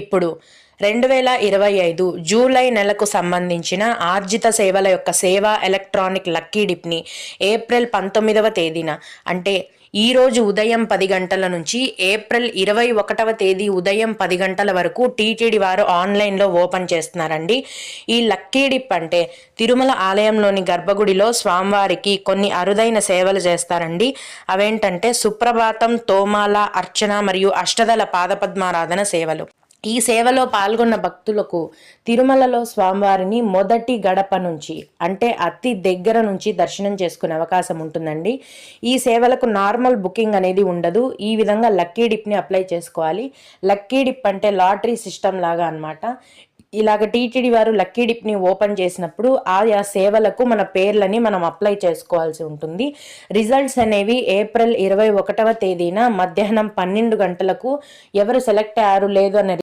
ఇప్పుడు 2025 జూలై నెలకు సంబంధించిన ఆర్జిత సేవల యొక్క సేవా ఎలక్ట్రానిక్ లక్కీ డిప్ని ఏప్రిల్ 19వ తేదీన అంటే ఈరోజు ఉదయం 10 గంటల నుంచి ఏప్రిల్ 21వ తేదీ ఉదయం 10 గంటల వరకు టీటీడీ వారు ఆన్లైన్లో ఓపెన్ చేస్తున్నారండి. ఈ లక్కీ డిప్ అంటే తిరుమల ఆలయంలోని గర్భగుడిలో స్వామివారికి కొన్ని అరుదైన సేవలు చేస్తారండి. అవేంటంటే సుప్రభాతం, తోమాల, అర్చన మరియు అష్టదళ పాదపద్మారాధన సేవలు. ఈ సేవలో పాల్గొన్న భక్తులకు తిరుమలలో స్వామివారిని మొదటి గడప నుంచి అంటే అతి దగ్గర నుంచి దర్శనం చేసుకునే అవకాశం ఉంటుందండి. ఈ సేవలకు నార్మల్ బుకింగ్ అనేది ఉండదు. ఈ విధంగా లక్కీ డిప్ని అప్లై చేసుకోవాలి. లక్కీ డిప్ అంటే లాటరీ సిస్టమ్ లాగా అన్నమాట. ఇలాగ టీటీడీ వారు లక్కీ డిప్ని ఓపెన్ చేసినప్పుడు ఆయా సేవలకు మన పేర్లని మనం అప్లై చేసుకోవాల్సి ఉంటుంది. రిజల్ట్స్ అనేవి ఏప్రిల్ 21వ తేదీన మధ్యాహ్నం 12 గంటలకు ఎవరు సెలెక్ట్ అయ్యారు లేదు అనే